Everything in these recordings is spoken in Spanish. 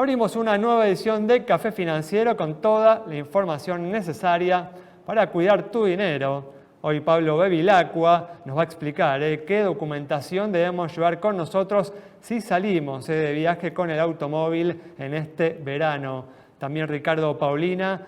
Abrimos una nueva edición de Café Financiero con toda la información necesaria para cuidar tu dinero. Hoy Pablo Bevilacqua nos va a explicar qué documentación debemos llevar con nosotros si salimos de viaje con el automóvil en este verano. También Ricardo Paulina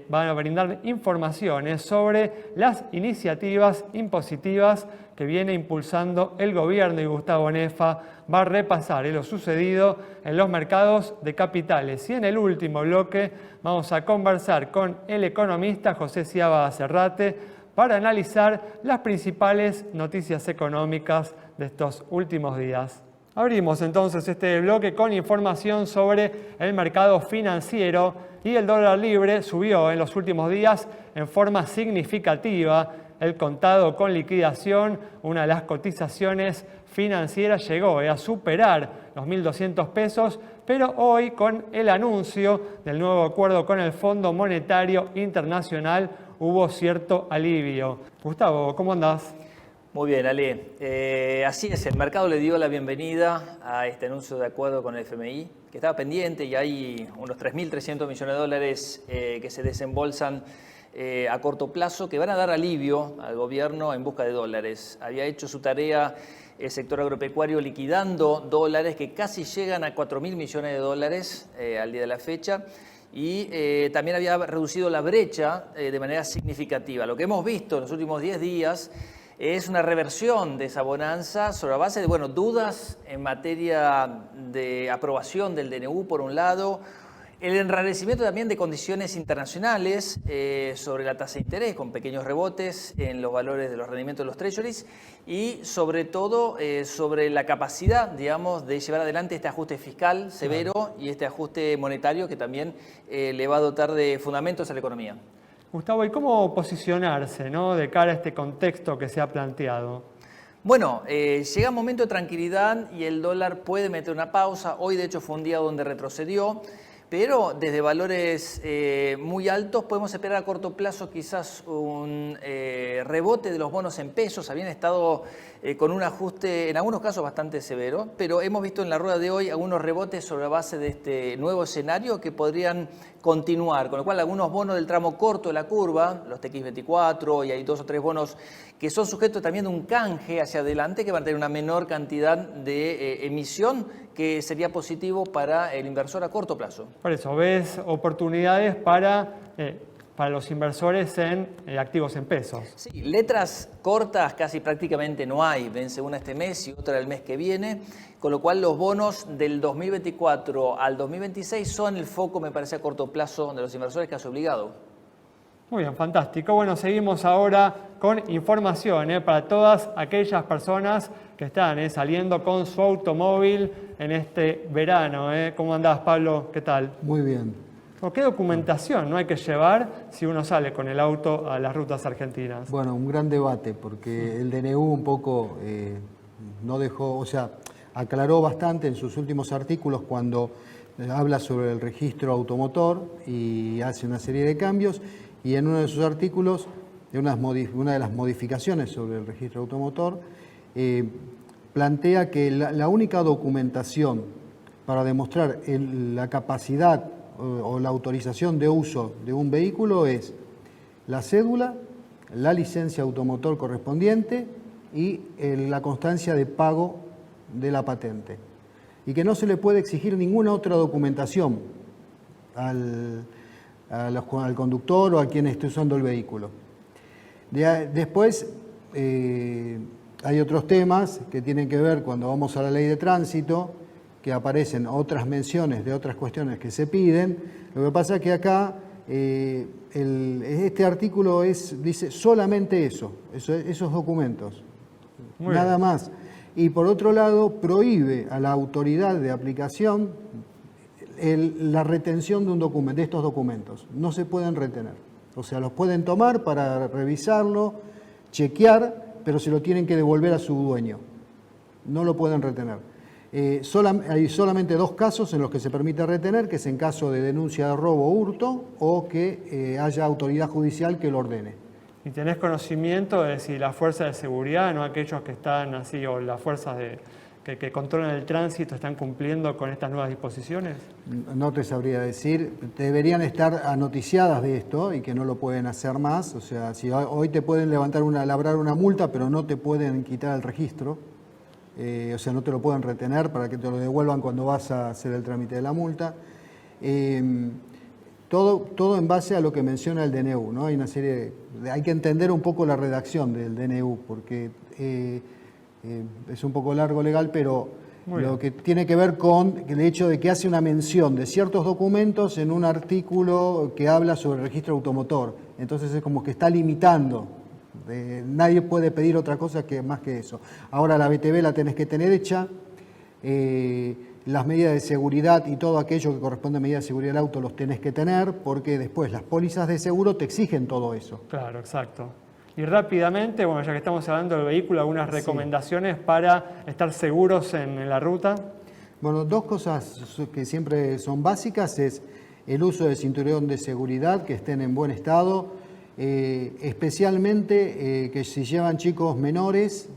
van a brindar informaciones sobre las iniciativas impositivas que viene impulsando el gobierno, y Gustavo Nefa va a repasar lo sucedido en los mercados de capitales. Y en el último bloque vamos a conversar con el economista José Ciaba Cerrate para analizar las principales noticias económicas de estos últimos días. Abrimos entonces este bloque con información sobre el mercado financiero, y el dólar libre subió en los últimos días en forma significativa. El contado con liquidación, una de las cotizaciones financieras, llegó a superar los 1.200 pesos, pero hoy con el anuncio del nuevo acuerdo con el Fondo Monetario Internacional hubo cierto alivio. Gustavo, ¿cómo andás? Muy bien, Ale. Así es, el mercado le dio la bienvenida a este anuncio de acuerdo con el FMI, que estaba pendiente, y hay unos 3.300 millones de dólares que se desembolsan a corto plazo, que van a dar alivio al gobierno en busca de dólares. Había hecho su tarea el sector agropecuario liquidando dólares que casi llegan a 4.000 millones de dólares al día de la fecha. Y también había reducido la brecha de manera significativa. Lo que hemos visto en los últimos 10 días es una reversión de esa bonanza sobre la base de dudas en materia de aprobación del DNU, por un lado, el enrarecimiento también de condiciones internacionales sobre la tasa de interés, con pequeños rebotes en los valores de los rendimientos de los treasuries, y sobre todo sobre la capacidad, digamos, de llevar adelante este ajuste fiscal severo y este ajuste monetario que también le va a dotar de fundamentos a la economía. Gustavo, ¿y cómo posicionarse, de cara a este contexto que se ha planteado? Bueno, llega un momento de tranquilidad y el dólar puede meter una pausa. Hoy, de hecho, fue un día donde retrocedió, pero desde valores muy altos podemos esperar a corto plazo quizás un rebote de los bonos en pesos. Habían estado con un ajuste, en algunos casos bastante severo, pero hemos visto en la rueda de hoy algunos rebotes sobre la base de este nuevo escenario que podrían continuar, con lo cual algunos bonos del tramo corto de la curva, los TX24, y hay 2 o 3 bonos que son sujetos también de un canje hacia adelante, que van a tener una menor cantidad de emisión, que sería positivo para el inversor a corto plazo. Por eso, ¿ves oportunidades para los inversores en activos en pesos? Sí, letras cortas casi prácticamente no hay, vence una este mes y otra el mes que viene, con lo cual los bonos del 2024 al 2026 son el foco, me parece, a corto plazo de los inversores casi obligado. Muy bien, fantástico. Bueno, seguimos ahora con información para todas aquellas personas que están saliendo con su automóvil en este verano. ¿Cómo andás, Pablo? ¿Qué tal? Muy bien. ¿Qué documentación no hay que llevar si uno sale con el auto a las rutas argentinas? Bueno, un gran debate, porque el DNU un poco no dejó, aclaró bastante en sus últimos artículos cuando habla sobre el registro automotor y hace una serie de cambios, y en uno de sus artículos, una de las modificaciones sobre el registro automotor, plantea que la única documentación para demostrar la capacidad o la autorización de uso de un vehículo es la cédula, la licencia automotor correspondiente y la constancia de pago de la patente. Y que no se le puede exigir ninguna otra documentación al conductor o a quien esté usando el vehículo. Después hay otros temas que tienen que ver cuando vamos a la ley de tránsito, que aparecen otras menciones de otras cuestiones que se piden. Lo que pasa es que acá este artículo dice solamente esos documentos, nada más. Y por otro lado, prohíbe a la autoridad de aplicación la retención de estos documentos. No se pueden retener. O sea, los pueden tomar para revisarlo, chequear, pero se lo tienen que devolver a su dueño. No lo pueden retener. Hay solamente 2 casos en los que se permite retener, que es en caso de denuncia de robo o hurto, o que haya autoridad judicial que lo ordene. ¿Y tenés conocimiento de si las fuerzas de seguridad, no aquellos que están así, o las fuerzas que controlan el tránsito están cumpliendo con estas nuevas disposiciones? No te sabría decir, deberían estar anoticiadas de esto y que no lo pueden hacer más. O sea, si hoy te pueden labrar una multa, pero no te pueden quitar el registro. O sea, no te lo pueden retener para que te lo devuelvan cuando vas a hacer el trámite de la multa. Todo en base a lo que menciona el DNU, ¿no? Hay hay que entender un poco la redacción del DNU, porque es un poco largo legal, pero lo que tiene que ver con el hecho de que hace una mención de ciertos documentos en un artículo que habla sobre el registro automotor. Entonces es como que está limitando. Nadie puede pedir otra cosa más que eso. Ahora la BTV la tenés que tener hecha, las medidas de seguridad y todo aquello que corresponde a medidas de seguridad del auto los tenés que tener, porque después las pólizas de seguro te exigen todo eso. Claro, exacto. Y rápidamente, bueno, ya que estamos hablando del vehículo, algunas recomendaciones para estar seguros en la ruta. Bueno, dos cosas que siempre son básicas es el uso del cinturón de seguridad, que estén en buen estado, especialmente que si llevan chicos menores,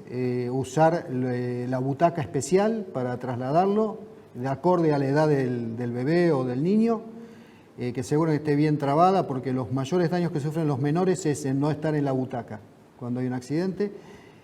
usar la butaca especial para trasladarlo, de acorde a la edad del bebé o del niño, que seguro que esté bien trabada, porque los mayores daños que sufren los menores es en no estar en la butaca cuando hay un accidente.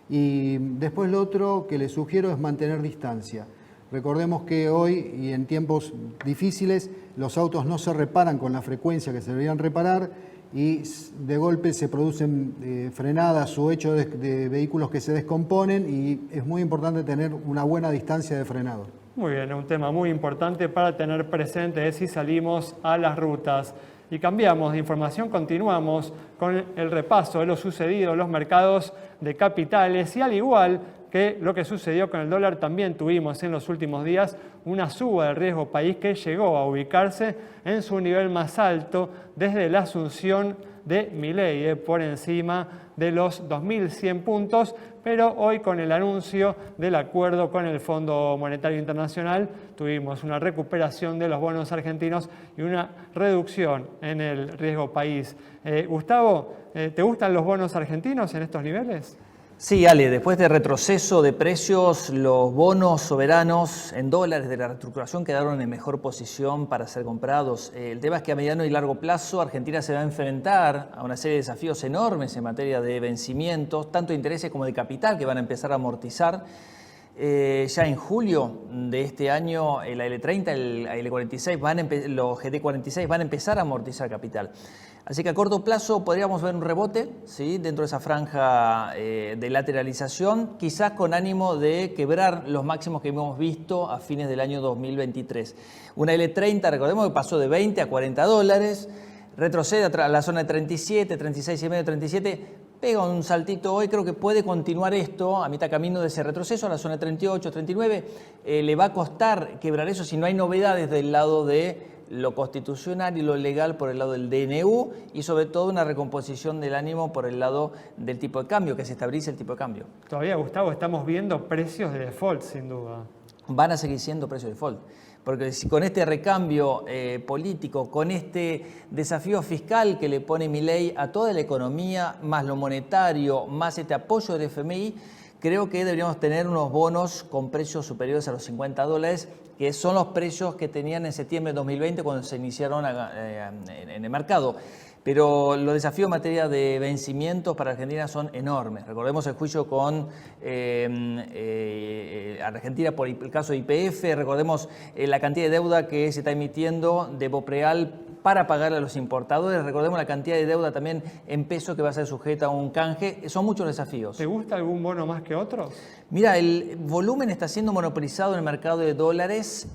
Y después lo otro que les sugiero es mantener distancia. Recordemos que hoy y en tiempos difíciles los autos no se reparan con la frecuencia que se deberían reparar y de golpe se producen frenadas o hechos de vehículos que se descomponen, y es muy importante tener una buena distancia de frenado. Muy bien, un tema muy importante para tener presente si salimos a las rutas. Y cambiamos de información, continuamos con el repaso de lo sucedido en los mercados de capitales, y al igual que lo que sucedió con el dólar, también tuvimos en los últimos días una suba del riesgo país que llegó a ubicarse en su nivel más alto desde la asunción de Milei, por encima de los 2.100 puntos, pero hoy con el anuncio del acuerdo con el Fondo Monetario Internacional tuvimos una recuperación de los bonos argentinos y una reducción en el riesgo país. Gustavo, ¿te gustan los bonos argentinos en estos niveles? Sí, Ale, después de retroceso de precios, los bonos soberanos en dólares de la reestructuración quedaron en mejor posición para ser comprados. El tema es que a mediano y largo plazo Argentina se va a enfrentar a una serie de desafíos enormes en materia de vencimientos, tanto de intereses como de capital, que van a empezar a amortizar. Ya en julio de este año, la L30, el L46, los GT46 van a empezar a amortizar capital. Así que a corto plazo podríamos ver un rebote, ¿sí?, dentro de esa franja de lateralización, quizás con ánimo de quebrar los máximos que hemos visto a fines del año 2023. Una L30, recordemos que pasó de 20 a 40 dólares, retrocede a la zona de 37, 36,5, 37, pega un saltito hoy, creo que puede continuar esto a mitad camino de ese retroceso a la zona de 38, 39. Le va a costar quebrar eso si no hay novedades del lado de lo constitucional y lo legal por el lado del DNU, y sobre todo una recomposición del ánimo por el lado del tipo de cambio, que se estabilice el tipo de cambio. Todavía, Gustavo, estamos viendo precios de default, sin duda. Van a seguir siendo precios de default, porque si con este recambio político, con este desafío fiscal que le pone Milei a toda la economía, más lo monetario, más este apoyo del FMI, creo que deberíamos tener unos bonos con precios superiores a los 50 dólares, que son los precios que tenían en septiembre de 2020 cuando se iniciaron en el mercado. Pero los desafíos en materia de vencimientos para Argentina son enormes. Recordemos el juicio con Argentina por el caso de YPF, recordemos la cantidad de deuda que se está emitiendo de Bopreal para pagarle a los importadores, recordemos la cantidad de deuda también en peso que va a ser sujeta a un canje. Son muchos desafíos. ¿Te gusta algún bono más que otros? Mira, el volumen está siendo monopolizado en el mercado de dólares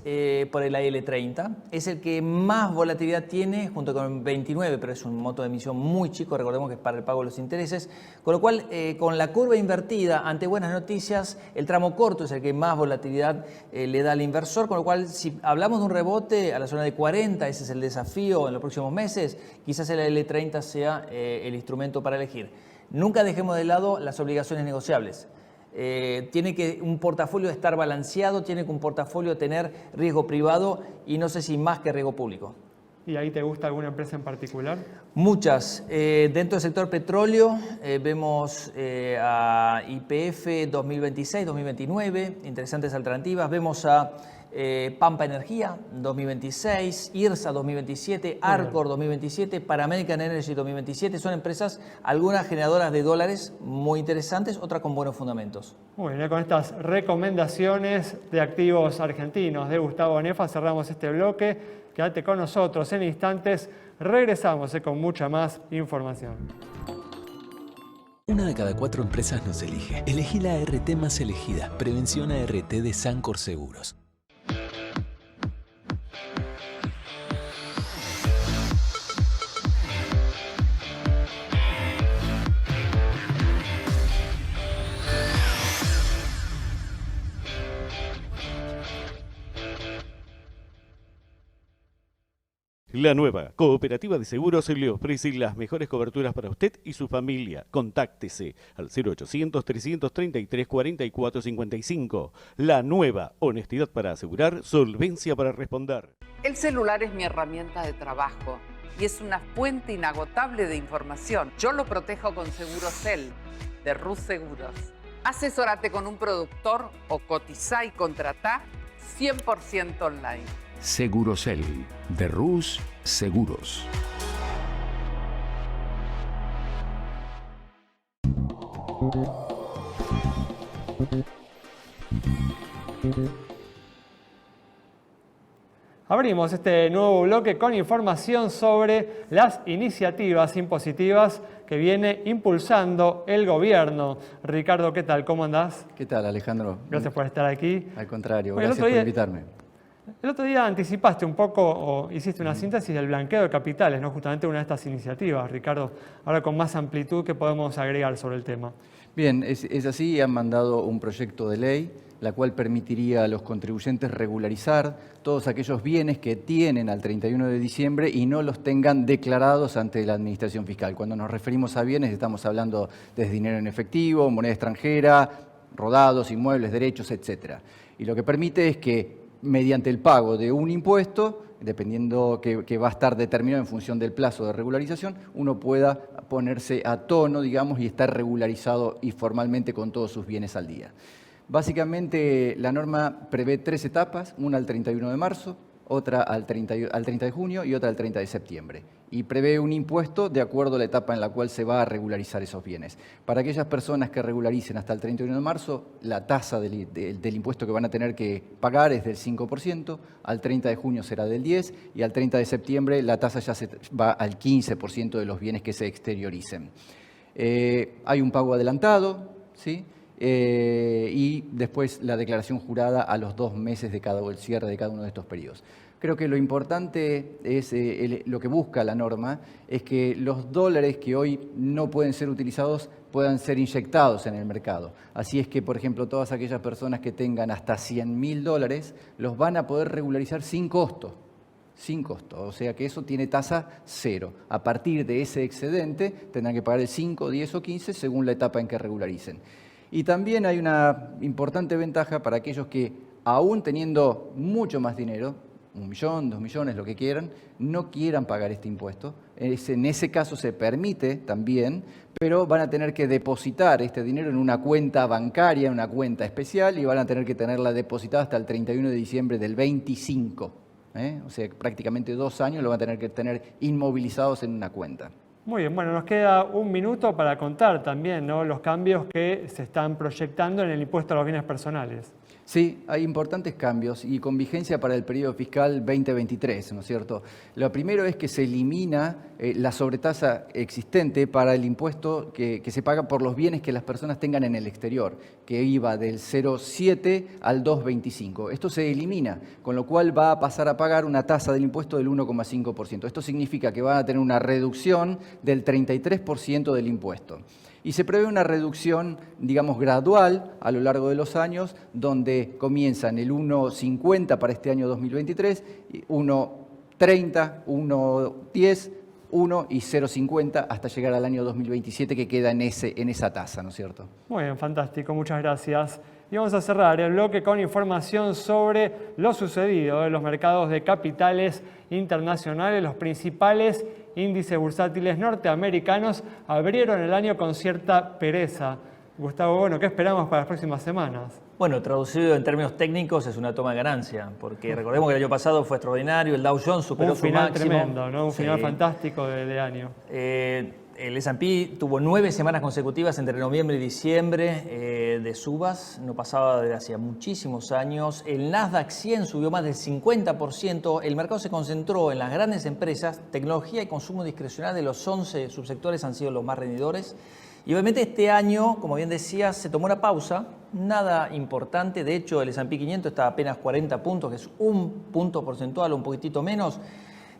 por el AL30. Es el que más volatilidad tiene, junto con el 29, pero es un monto de emisión muy chico, recordemos que es para el pago de los intereses. Con lo cual, con la curva invertida, ante buenas noticias, el tramo corto es el que más volatilidad le da al inversor. Con lo cual, si hablamos de un rebote a la zona de 40, ese es el desafío en los próximos meses, quizás el AL30 sea el instrumento para elegir. Nunca dejemos de lado las obligaciones negociables. Tiene que un portafolio estar balanceado, tiene que un portafolio tener riesgo privado y no sé si más que riesgo público. ¿Y ahí te gusta alguna empresa en particular? Muchas. Dentro del sector petróleo vemos a YPF 2026-2029, interesantes alternativas. Vemos a Pampa Energía 2026, IRSA 2027, Arcor 2027, Panamerican Energy 2027. Son empresas, algunas generadoras de dólares muy interesantes, otras con buenos fundamentos. Muy bien, con estas recomendaciones de activos argentinos de Gustavo Nefa cerramos este bloque. Quédate con nosotros en instantes, regresamos con mucha más información. Una de cada 4 empresas nos elige. Elegí la ART más elegida, Prevención ART de Sancor Seguros. La Nueva Cooperativa de Seguros le ofrece las mejores coberturas para usted y su familia. Contáctese al 0800-333-4455. La Nueva, honestidad para asegurar, solvencia para responder. El celular es mi herramienta de trabajo y es una fuente inagotable de información. Yo lo protejo con Segurocel, de Rus Seguros. Asesórate con un productor o cotizá y contratá 100% online. Segurocel, de Rus Seguros. Abrimos este nuevo bloque con información sobre las iniciativas impositivas que viene impulsando el gobierno. Ricardo, ¿qué tal? ¿Cómo andás? ¿Qué tal, Alejandro? Gracias por estar aquí. Al contrario, Bueno, gracias por invitarme. El otro día anticipaste un poco o hiciste una síntesis del blanqueo de capitales, ¿no? Justamente una de estas iniciativas, Ricardo. Ahora con más amplitud, ¿qué podemos agregar sobre el tema? Bien, es así, han mandado un proyecto de ley, la cual permitiría a los contribuyentes regularizar todos aquellos bienes que tienen al 31 de diciembre y no los tengan declarados ante la Administración Fiscal. Cuando nos referimos a bienes estamos hablando de dinero en efectivo, moneda extranjera, rodados, inmuebles, derechos, etc. Y lo que permite es que mediante el pago de un impuesto, dependiendo que va a estar determinado en función del plazo de regularización, uno pueda ponerse a tono, digamos, y estar regularizado y formalmente con todos sus bienes al día. Básicamente, la norma prevé 3 etapas, una al 31 de marzo, otra al 30 de junio y otra al 30 de septiembre. Y prevé un impuesto de acuerdo a la etapa en la cual se va a regularizar esos bienes. Para aquellas personas que regularicen hasta el 31 de marzo, la tasa del impuesto que van a tener que pagar es del 5%, al 30 de junio será del 10% y al 30 de septiembre la tasa ya se va al 15% de los bienes que se exterioricen. Hay un pago adelantado, ¿sí? Y después la declaración jurada a los 2 meses de el cierre de cada uno de estos periodos. Creo que lo importante es, lo que busca la norma, es que los dólares que hoy no pueden ser utilizados puedan ser inyectados en el mercado. Así es que, por ejemplo, todas aquellas personas que tengan hasta $100.000 los van a poder regularizar sin costo. Sin costo, o sea que eso tiene tasa 0. A partir de ese excedente tendrán que pagar el 5, 10 o 15 según la etapa en que regularicen. Y también hay una importante ventaja para aquellos que, aún teniendo mucho más dinero, 1 millón, 2 millones, lo que quieran, no quieran pagar este impuesto. En ese caso se permite también, pero van a tener que depositar este dinero en una cuenta bancaria, una cuenta especial, y van a tener que tenerla depositada hasta el 31 de diciembre del 25. O sea, prácticamente 2 años lo van a tener que tener inmovilizados en una cuenta. Muy bien, bueno, nos queda 1 minuto para contar también, ¿no?, los cambios que se están proyectando en el impuesto a los bienes personales. Sí, hay importantes cambios y con vigencia para el periodo fiscal 2023, ¿no es cierto? Lo primero es que se elimina la sobretasa existente para el impuesto que se paga por los bienes que las personas tengan en el exterior, que iba del 0,7 al 2,25. Esto se elimina, con lo cual va a pasar a pagar una tasa del impuesto del 1,5%. Esto significa que van a tener una reducción del 33% del impuesto. Y se prevé una reducción, digamos, gradual a lo largo de los años, donde comienzan el 1,50 para este año 2023, 1,30, 1,10, 1 y 0,50 hasta llegar al año 2027, que queda en esa tasa, ¿no es cierto? Muy bien, fantástico, muchas gracias. Y vamos a cerrar el bloque con información sobre lo sucedido en los mercados de capitales internacionales. Los principales índices bursátiles norteamericanos abrieron el año con cierta pereza. Gustavo, bueno, ¿qué esperamos para las próximas semanas? Bueno, traducido en términos técnicos es una toma de ganancia, porque recordemos que el año pasado fue extraordinario, el Dow Jones superó su máximo. Un final tremendo, ¿no? Un final fantástico de año. El S&P tuvo 9 semanas consecutivas entre noviembre y diciembre de subas, no pasaba desde hacía muchísimos años. El Nasdaq 100 subió más del 50%. El mercado se concentró en las grandes empresas, tecnología y consumo discrecional de los 11 subsectores han sido los más rendidores. Y obviamente este año, como bien decía, se tomó una pausa, nada importante. De hecho, el S&P 500 está a apenas 40 puntos, que es un punto porcentual o un poquitito menos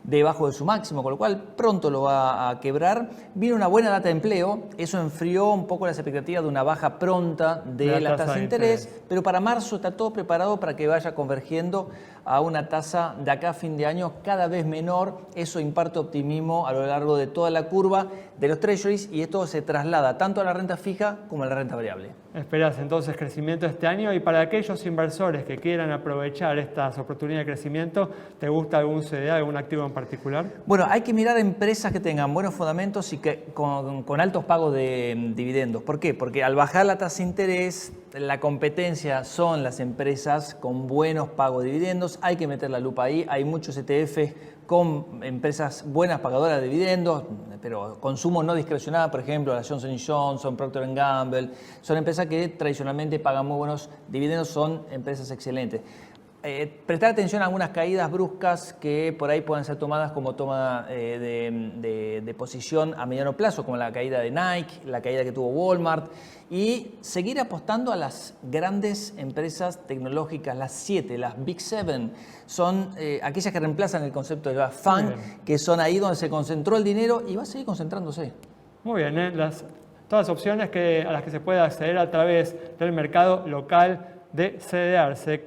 debajo de su máximo, con lo cual pronto lo va a quebrar. Vino una buena data de empleo, eso enfrió un poco las expectativas de una baja pronta de la tasa de interés, pero para marzo está todo preparado para que vaya convergiendo a una tasa de acá a fin de año cada vez menor. Eso imparte optimismo a lo largo de toda la curva de los treasuries y esto se traslada tanto a la renta fija como a la renta variable. Esperas entonces crecimiento este año, y para aquellos inversores que quieran aprovechar estas oportunidades de crecimiento, ¿te gusta algún CDA, algún activo en particular? Bueno, hay que mirar empresas que tengan buenos fundamentos y que con altos pagos de dividendos. ¿Por qué? Porque al bajar la tasa de interés, la competencia son las empresas con buenos pagos de dividendos. Hay que meter la lupa ahí. Hay muchos ETFs con empresas buenas pagadoras de dividendos, pero consumo no discrecional, por ejemplo, la Johnson & Johnson, Procter & Gamble, son empresas que tradicionalmente pagan muy buenos dividendos, son empresas excelentes. Prestar atención a algunas caídas bruscas que por ahí puedan ser tomadas como toma de posición a mediano plazo, como la caída de Nike, la caída que tuvo Walmart, y seguir apostando a las grandes empresas tecnológicas, las 7, las Big 7, son aquellas que reemplazan el concepto de la FANG, que son ahí donde se concentró el dinero y va a seguir concentrándose. Muy bien, todas las opciones a las que se puede acceder a través del mercado local de CDRse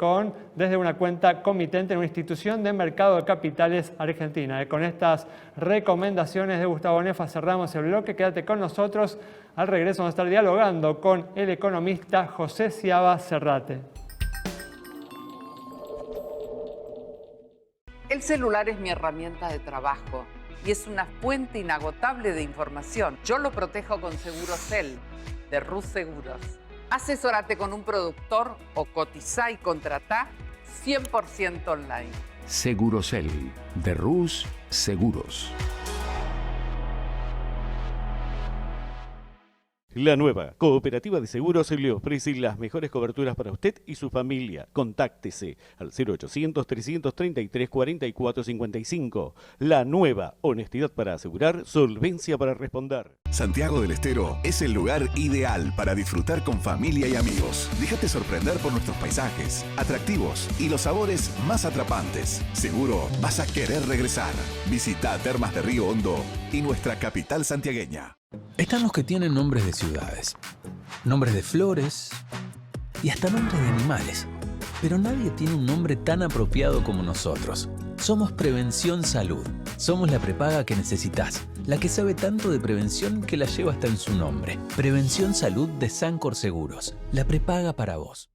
desde una cuenta comitente en una institución de mercado de capitales argentina. Con estas recomendaciones de Gustavo Nefa cerramos el bloque. Quédate con nosotros. Al regreso vamos a estar dialogando con el economista José Sciaba Serrate. El celular es mi herramienta de trabajo y es una fuente inagotable de información. Yo lo protejo con Segurosel de Rus Seguros. Asesórate con un productor o cotizá y contratá 100% online. Segurosel de Rus Seguros. La nueva Cooperativa de Seguros le ofrece las mejores coberturas para usted y su familia. Contáctese al 0800-333-4455. La nueva, honestidad para asegurar, solvencia para responder. Santiago del Estero es el lugar ideal para disfrutar con familia y amigos. Déjate sorprender por nuestros paisajes, atractivos y los sabores más atrapantes. Seguro vas a querer regresar. Visita Termas de Río Hondo y nuestra capital santiagueña. Están los que tienen nombres de ciudades, nombres de flores y hasta nombres de animales. Pero nadie tiene un nombre tan apropiado como nosotros. Somos Prevención Salud. Somos la prepaga que necesitas, la que sabe tanto de prevención que la lleva hasta en su nombre. Prevención Salud de Sancor Seguros. La prepaga para vos.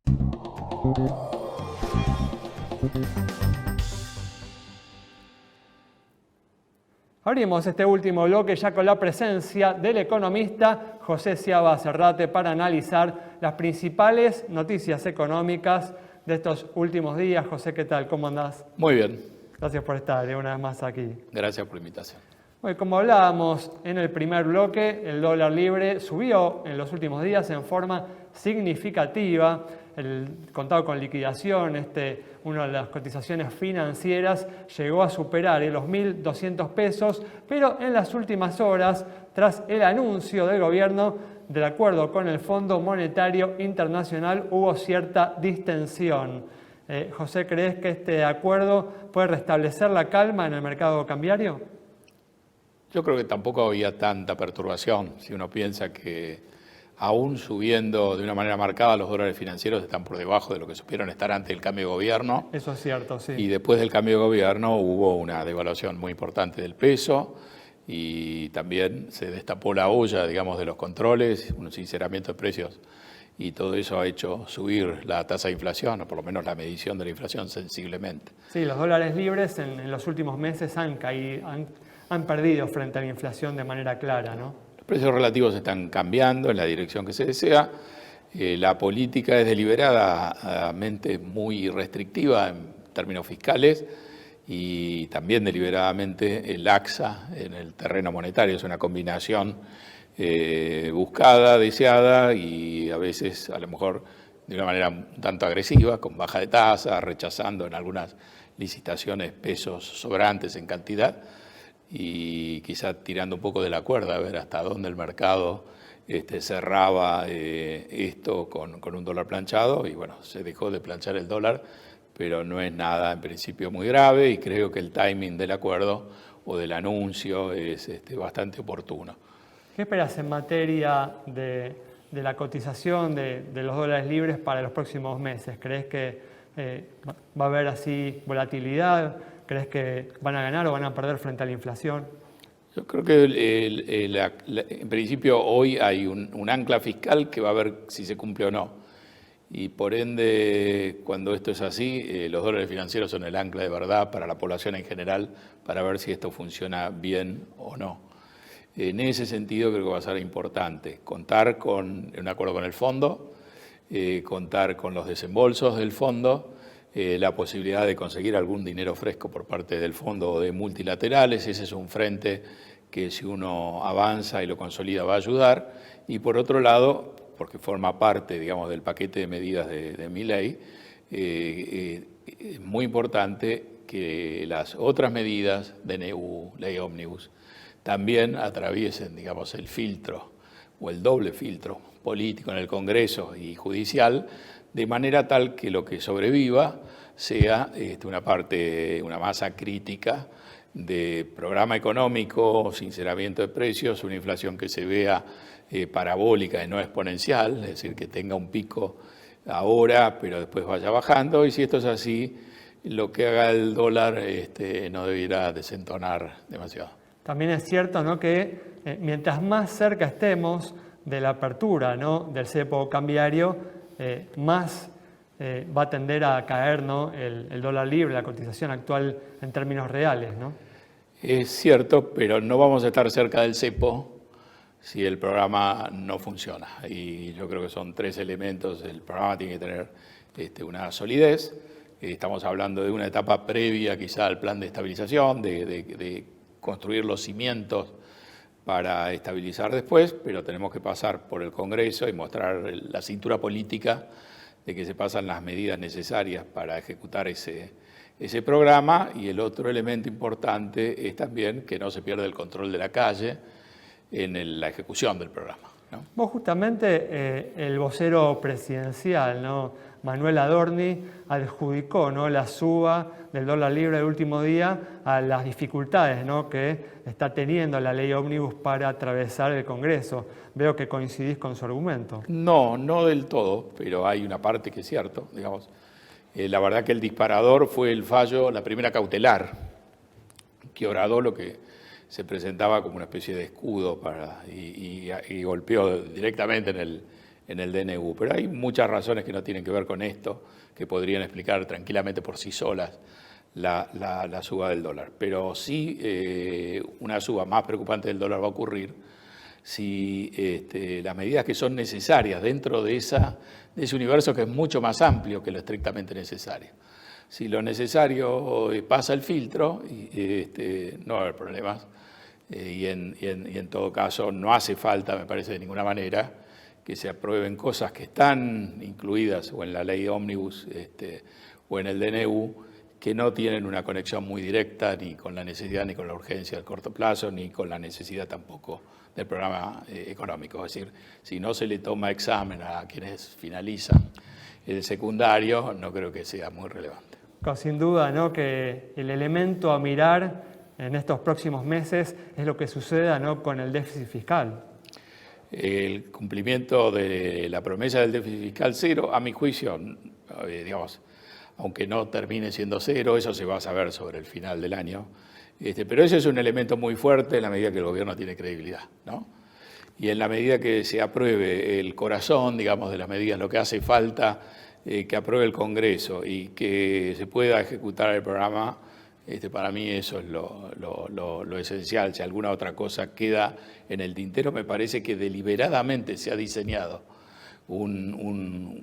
Abrimos este último bloque ya con la presencia del economista José Sciaba Serrate para analizar las principales noticias económicas de estos últimos días. José, ¿qué tal? ¿Cómo andás? Muy bien. Gracias por estar una vez más aquí. Gracias por la invitación. Bueno, como hablábamos en el primer bloque, el dólar libre subió en los últimos días en forma significativa. El contado con liquidación, una de las cotizaciones financieras, llegó a superar los 1.200 pesos, pero en las últimas horas, tras el anuncio del gobierno del acuerdo con el Fondo Monetario Internacional, hubo cierta distensión. José, ¿crees que este acuerdo puede restablecer la calma en el mercado cambiario? Yo creo que tampoco había tanta perturbación. Si uno piensa que aún subiendo de una manera marcada, los dólares financieros están por debajo de lo que supieron estar antes del cambio de gobierno. Eso es cierto, sí. Y después del cambio de gobierno hubo una devaluación muy importante del peso y también se destapó la olla, digamos, de los controles, un sinceramiento de precios y todo eso ha hecho subir la tasa de inflación, o por lo menos la medición de la inflación sensiblemente. Sí, los dólares libres en los últimos meses han perdido frente a la inflación de manera clara, ¿no? Los precios relativos están cambiando en la dirección que se desea. La política es deliberadamente muy restrictiva en términos fiscales y también deliberadamente laxa en el terreno monetario. Es una combinación buscada, deseada y a veces, a lo mejor, de una manera un tanto agresiva, con baja de tasa, rechazando en algunas licitaciones pesos sobrantes en cantidad y quizá tirando un poco de la cuerda a ver hasta dónde el mercado cerraba esto con un dólar planchado y bueno, se dejó de planchar el dólar, pero no es nada en principio muy grave y creo que el timing del acuerdo o del anuncio es bastante oportuno. ¿Qué esperas en materia de la cotización de los dólares libres para los próximos meses? ¿Crees que va a haber así volatilidad? ¿Crees que van a ganar o van a perder frente a la inflación? Yo creo que en principio hoy hay un ancla fiscal que va a ver si se cumple o no. Y por ende, cuando esto es así, los dólares financieros son el ancla de verdad para la población en general, para ver si esto funciona bien o no. En ese sentido creo que va a ser importante contar con un acuerdo con el fondo, contar con los desembolsos del fondo, la posibilidad de conseguir algún dinero fresco por parte del fondo o de multilaterales. Ese es un frente que si uno avanza y lo consolida va a ayudar. Y por otro lado, porque forma parte, digamos, del paquete de medidas de mi ley, es muy importante que las otras medidas, DNU, ley ómnibus, también atraviesen, digamos, el filtro o el doble filtro político en el Congreso y judicial, de manera tal que lo que sobreviva sea una masa crítica de programa económico, sinceramiento de precios, una inflación que se vea parabólica y no exponencial, es decir, que tenga un pico ahora, pero después vaya bajando, y si esto es así, lo que haga el dólar no debiera desentonar demasiado. También es cierto, ¿no?, que mientras más cerca estemos de la apertura, ¿no?, del cepo cambiario, más va a tender a caer, ¿no?, el dólar libre, la cotización actual en términos reales, ¿no? Es cierto, pero no vamos a estar cerca del cepo si el programa no funciona. Y yo creo que son tres elementos. El programa tiene que tener una solidez. Estamos hablando de una etapa previa quizá al plan de estabilización, de construir los cimientos para estabilizar después, pero tenemos que pasar por el Congreso y mostrar la cintura política de que se pasan las medidas necesarias para ejecutar ese programa. Y el otro elemento importante es también que no se pierda el control de la calle en la ejecución del programa, ¿no? Vos justamente, el vocero presidencial, ¿no?, Manuel Adorni, adjudicó, ¿no?, la suba del dólar libre el último día a las dificultades, ¿no?, que está teniendo la ley ómnibus para atravesar el Congreso. Veo que coincidís con su argumento. No del todo, pero hay una parte que es cierto, digamos. La verdad que el disparador fue el fallo, la primera cautelar, que horadó lo que se presentaba como una especie de escudo y golpeó directamente en el DNU. Pero hay muchas razones que no tienen que ver con esto, que podrían explicar tranquilamente por sí solas la suba del dólar. Pero sí, una suba más preocupante del dólar va a ocurrir si las medidas que son necesarias dentro de ese universo, que es mucho más amplio que lo estrictamente necesario. Si lo necesario pasa el filtro, no va a haber problemas. Y en todo caso no hace falta, me parece, de ninguna manera que se aprueben cosas que están incluidas o en la ley ómnibus o en el DNU, que no tienen una conexión muy directa ni con la necesidad ni con la urgencia del corto plazo, ni con la necesidad tampoco del programa económico. Es decir, si no se le toma examen a quienes finalizan el secundario, no creo que sea muy relevante. Sin duda, ¿no?, que el elemento a mirar en estos próximos meses es lo que suceda, ¿no?, con el déficit fiscal. El cumplimiento de la promesa del déficit fiscal cero, a mi juicio, digamos, aunque no termine siendo cero, eso se va a saber sobre el final del año. Pero ese es un elemento muy fuerte en la medida que el gobierno tiene credibilidad, ¿no? Y en la medida que se apruebe el corazón, digamos, de las medidas, lo que hace falta, que apruebe el Congreso y que se pueda ejecutar el programa, para mí eso es lo esencial. Si alguna otra cosa queda en el tintero, me parece que deliberadamente se ha diseñado una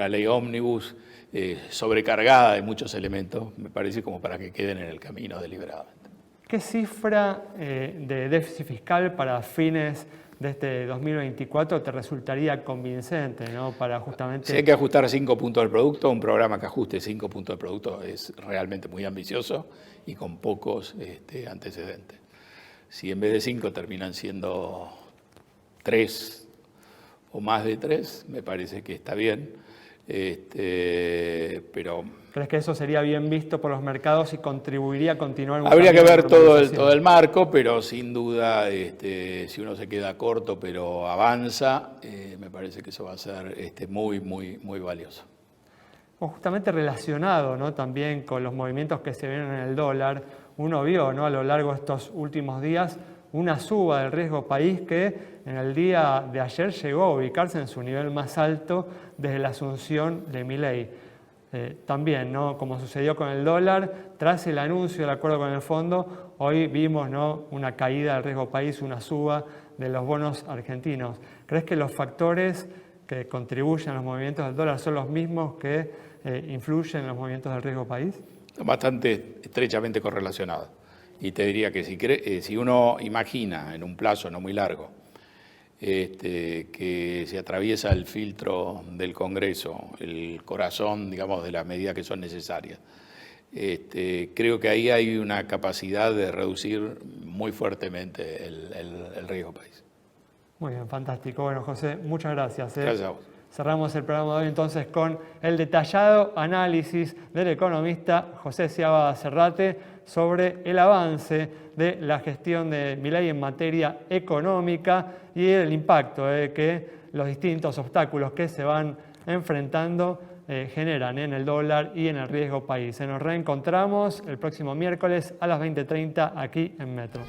ley ómnibus sobrecargada de muchos elementos, me parece como para que queden en el camino deliberadamente. ¿Qué cifra de déficit fiscal para fines de este 2024 te resultaría convincente, ¿no? Para justamente... Si hay que ajustar 5 puntos del producto, un programa que ajuste 5 puntos del producto es realmente muy ambicioso y con pocos antecedentes. Si en vez de 5 terminan siendo 3 o más de 3, me parece que está bien, pero... ¿Crees que eso sería bien visto por los mercados y contribuiría a continuar? Habría que ver todo el marco, pero sin duda, si uno se queda corto pero avanza, me parece que eso va a ser muy, muy, muy valioso. Justamente relacionado, ¿no?, también con los movimientos que se ven en el dólar, uno vio, ¿no?, a lo largo de estos últimos días una suba del riesgo país que en el día de ayer llegó a ubicarse en su nivel más alto desde la asunción de Milei. También, ¿no?, como sucedió con el dólar, tras el anuncio del acuerdo con el fondo, hoy vimos, ¿no?, una caída del riesgo país, una suba de los bonos argentinos. ¿Crees que los factores que contribuyen a los movimientos del dólar son los mismos que influyen en los movimientos del riesgo país? Son bastante estrechamente correlacionados. Y te diría que si uno imagina en un plazo no muy largo que se atraviesa el filtro del Congreso, el corazón, digamos, de las medidas que son necesarias, creo que ahí hay una capacidad de reducir muy fuertemente el riesgo país. Muy bien, fantástico. Bueno, José, muchas gracias. Gracias a vos. Cerramos el programa de hoy entonces con el detallado análisis del economista José Seabra Serrate sobre el avance de la gestión de Milei en materia económica y el impacto que los distintos obstáculos que se van enfrentando generan en el dólar y en el riesgo país. Nos reencontramos el próximo miércoles a las 20:30 aquí en Metro.